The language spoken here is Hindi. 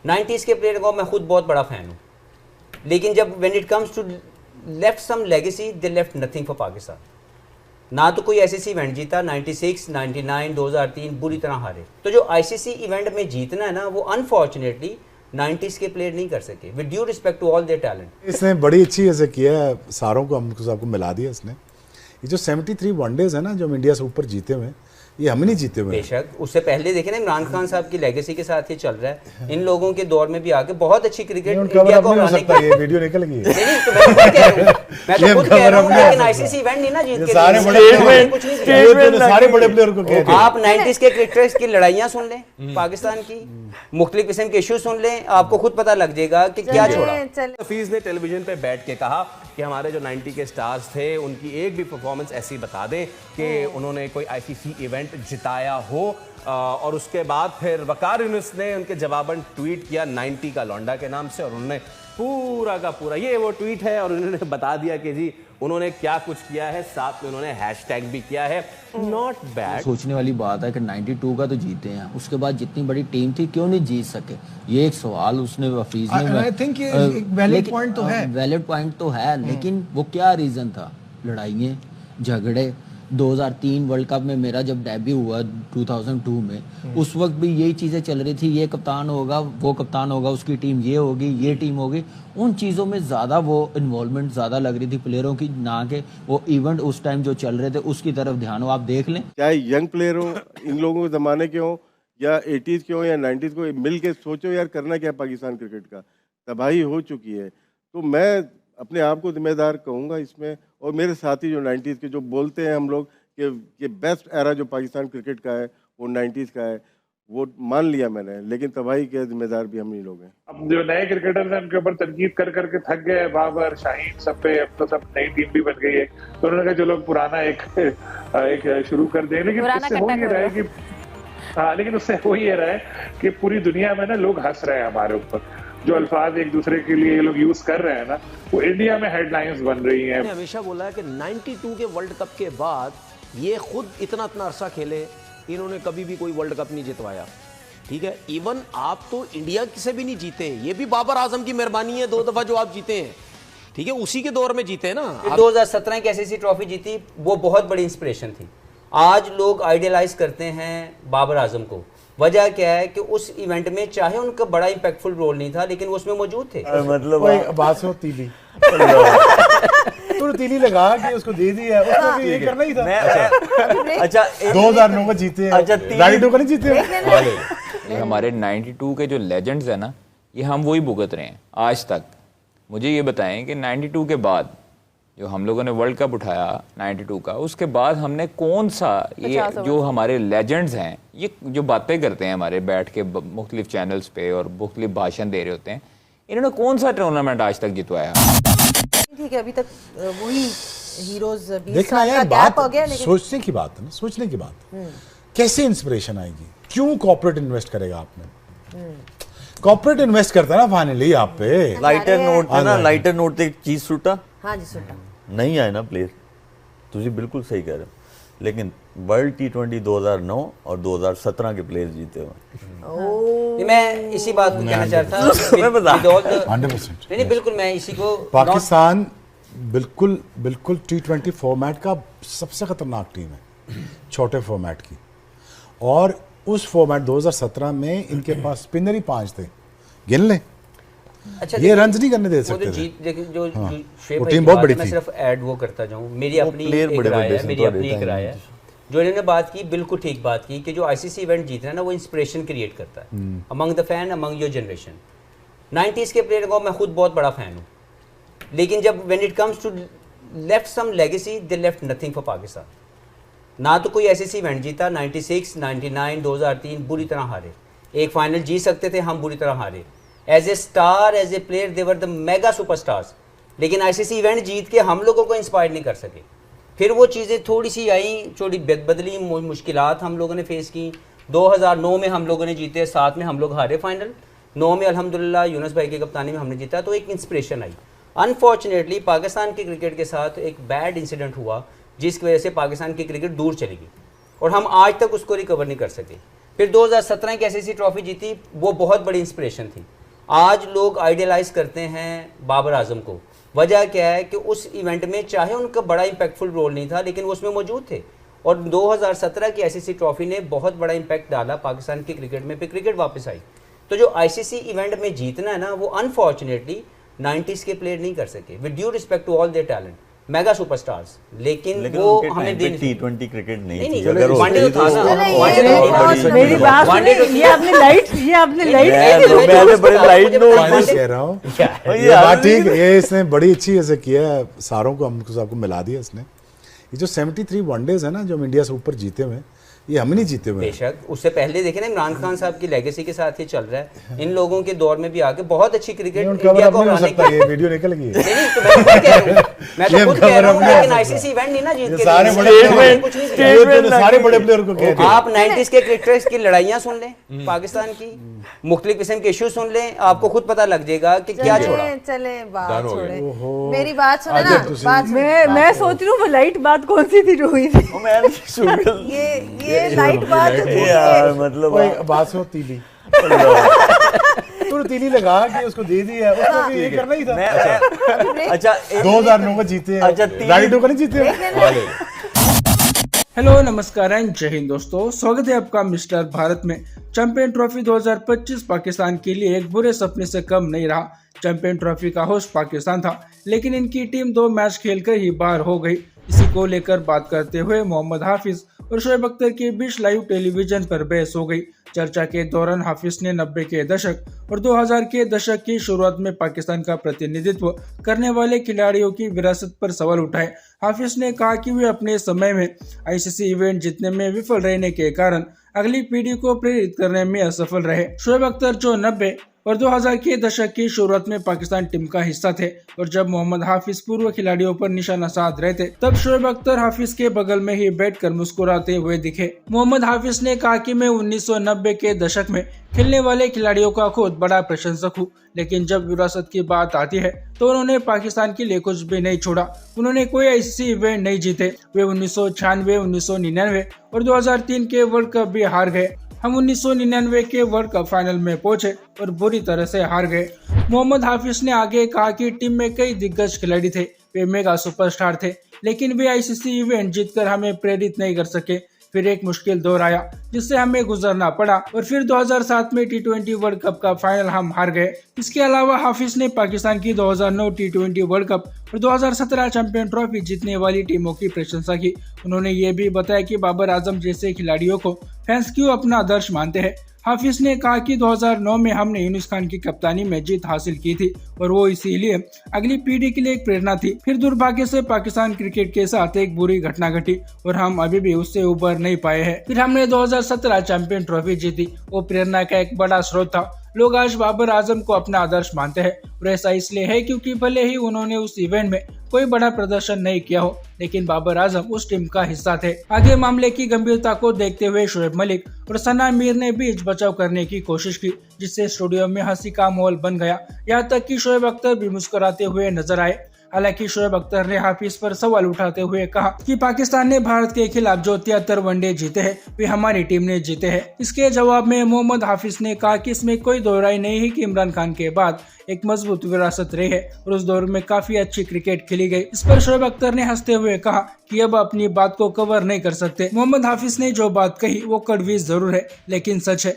90s के प्लेयर को मैं खुद बहुत बड़ा फैन हूँ, लेकिन जब when it comes to left some legacy, they left nothing for Pakistan. ना तो कोई आईसीसी इवेंट जीता, 96, 99, 2003 बुरी तरह हारे। तो जो आईसीसी इवेंट में जीतना है ना, वो अनफॉर्चुनेटली 90s के प्लेयर नहीं कर सके, with due respect to all their talent. इसने बड़ी अच्छी ऐसे किया है, सारों को हमको सबको मिला दिया इसने। ये जो 73 वनडेज है ना जो हम इंडिया से ऊपर जीते हुए, ये हम ही नहीं जीते हुए। बेशक उससे पहले देखे ना, इमरान खान साहब की लेगेसी के साथ ये चल रहा है। इन लोगों के दौर में भी आके बहुत अच्छी क्रिकेट इंडिया को हो सकता है, ये वीडियो निकल गई है। नहीं तो मैं खुद कह रहा हूं लेकिन आईसीसी इवेंट नहीं ना जीत के सारे बड़े प्लेयर को कहते हैं। आप 90s के क्रिकेटर्स की लड़ाइयां सुन लें, पाकिस्तान की मुख्तलिफ किस्म के इशू सुन लें, आपको खुद पता लग जाएगा कि क्या छोड़ा। हफीज ने टेलीविजन पे बैठ के कहा कि हमारे जो 90 के स्टार्स थे उनकी एक भी परफॉर्मेंस ऐसी बता दें कि उन्होंने कोई आईसीसी इवेंट जिताया हो। और उसके बाद फिर वकार यूनुस ने उनके जवाबन ट्वीट किया 90 का लौंडा के नाम से, और उन्होंने पूरा का पूरा ये वो ट्वीट है और उन्होंने बता दिया कि जी उन्होंने क्या कुछ किया है, साथ में उन्होंने हैशटैग भी किया है नॉट बैड। सोचने वाली बात है कि 92 का तो जीते हैं, उसके बाद जितनी बड़ी टीम थी क्यों नहीं जीत सके, ये एक सवाल उसने हफीज ने आई थिंक ये वैलिड पॉइंट तो है, वैलिड पॉइंट तो है, लेकिन वो क्या रीजन था, लड़ाइयाँ झगड़े। 2003 वर्ल्ड कप में मेरा जब डेब्यू हुआ 2002 में, उस वक्त भी यही चीज़ें चल रही थी, ये कप्तान होगा, वो कप्तान होगा, उसकी टीम ये होगी, ये टीम होगी। उन चीज़ों में ज़्यादा वो इन्वॉल्वमेंट ज़्यादा लग रही थी प्लेयरों की, ना कि वो इवेंट उस टाइम जो चल रहे थे उसकी तरफ ध्यान हो। आप देख लें, चाहे यंग प्लेयर हो, इन लोगों के ज़माने के हो या 80s के हो या 90s को, मिल के सोचो यार करना क्या पाकिस्तान क्रिकेट का, तबाही हो चुकी है। तो मैं अपने आप को जिम्मेदार कहूँगा इसमें, और मेरे साथी जो 90s के जो बोलते हैं हम लोग कि बेस्ट एरा जो पाकिस्तान क्रिकेट का है वो 90s का है, वो मान लिया मैंने, लेकिन तबाही के जिम्मेदार भी हम ही लोग हैं। अब जो नए क्रिकेटर्स हैं उनके ऊपर तनकीद कर करके थक गए, बाबर, शाहीन, सब पे, अब तो सब नई टीम भी बन गई है, तो उन्होंने कहा चलो पुराना एक शुरू कर दें। लेकिन इससे हो ये रहा है कि लेकिन उससे हो ये रहा है कि पूरी दुनिया में ना लोग हंस रहे हैं हमारे ऊपर, जो अल्फाज एक दूसरे के लिए ये लोग यूज कर रहे हैं ना, वो इंडिया में हेडलाइंस बन रही हैं। मैंने हमेशा बोला है कि 92 के वर्ल्ड कप के बाद ये खुद इतना अरसा खेले, इन्होंने कभी भी कोई वर्ल्ड कप नहीं जितवाया, ठीक है। इवन आप तो इंडिया से भी नहीं जीते, ये भी बाबर आजम की मेहरबानी है, 2 दफा जो आप जीते हैं, ठीक है, उसी के दौर में जीते हैं ना। 2017 की आईसीसी ट्रॉफी जीती, वो बहुत बड़ी इंस्पिरेशन थी। आज लोग आइडियलाइज करते हैं बाबर आजम को, वजह क्या है कि उस इवेंट में चाहे उनका बड़ा इम्पैक्टफुल रोल नहीं था, लेकिन वो उसमें मौजूद थे। मतलब बात हो तीली तो तीली लगा कि उसको दे दी है, उसको भी ये करना ही था। अच्छा 2009 को जीते हैं, 92 को नहीं जीते हैं। हमारे 92 के जो लेजेंड्स हैं ना, ये हम वही भुगत रहे हैं आज तक। मुझे ये बताएं कि 92 के बाद जो हम लोगों ने वर्ल्ड कप उठाया 92 का, उसके बाद हमने कौन सा ये जो हमारे लेजेंड्स हैं, ये जो बातें करते हैं हमारे बैठ के मुख्तलिफ चैनल्स पे और मुख्तलिफ भाषण दे रहे होते हैं, इन्होंने कौन सा टूर्नामेंट आज तक जितवाया? ठीक है, अभी तक वही हीरोज देखना यार, बात सोचने की बात है ना, सोचने की बात। कैसे इंस्पिरेशन आएगी, क्यों कॉर्पोरेट इन्वेस्ट करेगा आपने? कॉर्पोरेट इन्वेस्ट करता है ना फाइनली आप पे। लाइटर नोट पे ना, लाइटर नोट ते चीज सुटा हाँ जी, सुटा नहीं आए ना प्लेयर, तुझे बिल्कुल सही कह रहे हो, लेकिन वर्ल्ड T20 2009 और 2017 के प्लेयर जीते हुए। मैं इसी बात को कहना चाहता था। 100% नहीं बिल्कुल, मैं इसी को, पाकिस्तान बिल्कुल बिल्कुल T20 फॉर्मेट का सबसे खतरनाक टीम है, छोटे फॉर्मेट की। और उस फॉर्मेट 2017 में इनके पास स्पिनर ही 5 थे, गिन ले। अच्छा, ये रन नहीं करने दे सकते थे। जो वो टीम बहुत बड़ी थी। मैं सिर्फ ऐड वो करता जाऊं, मेरी अपनी एक राय है। जो इन्होंने बात की, बिल्कुल ठीक बात की कि जो आईसीसी इवेंट जीतना है ना, वो इंस्पिरेशन क्रिएट करता है among the fan, among your generation. 90s के प्लेयर को मैं खुद बहुत बड़ा फैन हूँ, लेकिन जब when it comes to left some legacy, they left nothing for Pakistan. ना तो कोई आईसीसी इवेंट जीता, 96, 99, 2003 बुरी तरह हारे। एक फाइनल जीत सकते थे, हम बुरी तरह हारे। As a star, as a player, they were the mega superstars, लेकिन आईसीसी इवेंट जीत के हम लोगों को इंस्पायर नहीं कर सके। फिर वो चीज़ें थोड़ी सी आई, थोड़ी बदली, मुश्किलात हम लोगों ने फेस की। 2009 में हम लोगों ने जीते, 7 में हम लोग हारे फाइनल, 9 में अल्हम्दुलिल्लाह यूनुस भाई की कप्तानी में हमने जीता, तो एक इंस्पिरेशन आई। अनफॉर्चुनेटली पाकिस्तान की क्रिकेट के साथ एक बैड इंसिडेंट हुआ, जिसकी वजह से पाकिस्तान की क्रिकेट दूर चली गई और हम आज तक उसको रिकवर नहीं कर सके। फिर 2017 की आईसीसी ट्रॉफी जीती, वो बहुत बड़ी इंस्पिरेशन थी। आज लोग आइडियलाइज करते हैं बाबर आजम को, वजह क्या है कि उस इवेंट में चाहे उनका बड़ा इंपैक्टफुल रोल नहीं था लेकिन उसमें मौजूद थे, और 2017 की आईसीसी ट्रॉफी ने बहुत बड़ा इंपैक्ट डाला पाकिस्तान की क्रिकेट में, फिर क्रिकेट वापस आई। तो जो आईसीसी इवेंट में जीतना है ना, वो अनफॉर्चुनेटली 90s के प्लेयर नहीं कर सके, with due respect to all their talent, mega superstars, लेकिन वो हमें दिन T20 क्रिकेट नहीं नहीं, थी। अगर वनडे तो था ना, मेरी बात सुनिए, ये आपने लाइट मैं बड़े लाइट नोट कह रहा हूँ ये बात ठीक है, ये इसने बड़ी अच्छी ऐसे किया है, सारों को हमको सबको मिला दिया इसने। ये जो 73 वनडेज है ना जो हम इंडिया से ऊपर जीते हुए, ये हम ही नहीं जीते हुए। बेशक, उससे पहले देखे ना इमरान खान साहब की लेगेसी के साथ ही चल रहा है, इन लोगों के दौर में भी आके बहुत अच्छी क्रिकेट इंडिया को हराने की। ये वीडियो निकल गई है। नहीं तो मैं खुद कह रहा हूं, मैं तो खुद कह रहा हूं, लेकिन आईसीसी इवेंट नहीं ना जीत के सारे लिए। बड़े सारे बड़े प्लेयर को कह आप 90s के क्रिकेटर्स की लड़ाइयां सुन लें, पाकिस्तान की मुख्तलिफ किस्म के इश्यूज सुन लें, आपको खुद पता लग जाएगा कि क्या छोड़ा। चले बात छोड़े, मेरी बात सुने ना, बात मैं सोच रही हूँ वो लाइट बात कौन सी थी जो हुई थी। ये लाइट बात यार, मतलब बात सुनो, तीली तूने तीली लगा के उसको दे दी है, उसको भी ये करना ही था। अच्छा 2009 को जीते हैं, अच्छा, 92 को नहीं जीते हैं। हेलो नमस्कार एंड जय हिंद दोस्तों, स्वागत है आपका मिस्टर भारत में। चैंपियन ट्रॉफी 2025 पाकिस्तान के लिए एक बुरे सपने से कम नहीं रहा। चैंपियन ट्रॉफी का होस्ट पाकिस्तान था, लेकिन इनकी टीम 2 मैच खेलकर ही बाहर हो गई। इसी को लेकर बात करते हुए मोहम्मद हाफिज और शोएब अख्तर के बीच लाइव टेलीविजन पर बहस हो गई। चर्चा के दौरान हाफिज ने 90 के दशक और 2000 के दशक की शुरुआत में पाकिस्तान का प्रतिनिधित्व करने वाले खिलाड़ियों की विरासत पर सवाल उठाए। हाफिज ने कहा कि वे अपने समय में आईसीसी इवेंट जीतने में विफल रहने के कारण अगली पीढ़ी को प्रेरित करने में असफल रहे। शोएब अख्तर जो 90 और 2000 के दशक की शुरुआत में पाकिस्तान टीम का हिस्सा थे, और जब मोहम्मद हाफिज पूर्व खिलाड़ियों पर निशाना साध रहे थे, तब शोएब अख्तर हाफिज के बगल में ही बैठकर मुस्कुराते हुए दिखे। मोहम्मद हाफिज ने कहा कि मैं 1990 के दशक में खेलने वाले खिलाड़ियों का खुद बड़ा प्रशंसक हूँ, लेकिन जब विरासत की बात आती है तो उन्होंने पाकिस्तान के लिए कुछ भी नहीं छोड़ा। उन्होंने कोई आईसीसी इवेंट नहीं जीते। वे 1996, 1999 और 2003 के वर्ल्ड कप भी हार गए। हम 1999 के वर्ल्ड कप फाइनल में पहुंचे और बुरी तरह से हार गए। मोहम्मद हाफिज ने आगे कहा कि टीम में कई दिग्गज खिलाड़ी थे, वे मेगा सुपरस्टार थे, लेकिन वे आईसीसी इवेंट जीतकर हमें प्रेरित नहीं कर सके। फिर एक मुश्किल दौर आया जिससे हमें गुजरना पड़ा, और फिर 2007 में T20 वर्ल्ड कप का फाइनल हम हार गए। इसके अलावा हाफिज ने पाकिस्तान की 2009 T20 वर्ल्ड कप और 2017 चैंपियन ट्रॉफी जीतने वाली टीमों की प्रशंसा की। उन्होंने ये भी बताया कि बाबर आजम जैसे खिलाड़ियों को फैंस क्यों अपना आदर्श मानते हैं। हाफिज ने कहा कि 2009 में हमने यूनुस खान की कप्तानी में जीत हासिल की थी, और वो इसीलिए अगली पीढ़ी के लिए एक प्रेरणा थी। फिर दुर्भाग्य से पाकिस्तान क्रिकेट के साथ एक बुरी घटना घटी और हम अभी भी उससे उबर नहीं पाए हैं। फिर हमने 2017 चैंपियन ट्रॉफी जीती, वो प्रेरणा का एक बड़ा स्रोत था। लोग आज बाबर आजम को अपना आदर्श मानते हैं, और ऐसा इसलिए है क्योंकि भले ही उन्होंने उस इवेंट में कोई बड़ा प्रदर्शन नहीं किया हो, लेकिन बाबर आजम उस टीम का हिस्सा थे। आगे मामले की गंभीरता को देखते हुए शोएब मलिक और सना मीर ने बीच बचाव करने की कोशिश की, जिससे स्टूडियो में हंसी का माहौल बन गया। यहाँ तक कि शोएब अख्तर भी मुस्कुराते हुए नजर आए। हालांकि शोएब अख्तर ने हाफिज पर सवाल उठाते हुए कहा कि पाकिस्तान ने भारत के खिलाफ जो 73 वनडे जीते हैं, वे हमारी टीम ने जीते हैं। इसके जवाब में मोहम्मद हाफिज ने कहा कि इसमें कोई दोहराई नहीं है कि इमरान खान के बाद एक मजबूत विरासत रही है और उस दौर में काफी अच्छी क्रिकेट खेली गई। इस पर शोएब अख्तर ने हंसते हुए कहा कि अब अपनी बात को कवर नहीं कर सकते। मोहम्मद हाफिज ने जो बात कही वो कड़वी जरूर है, लेकिन सच है।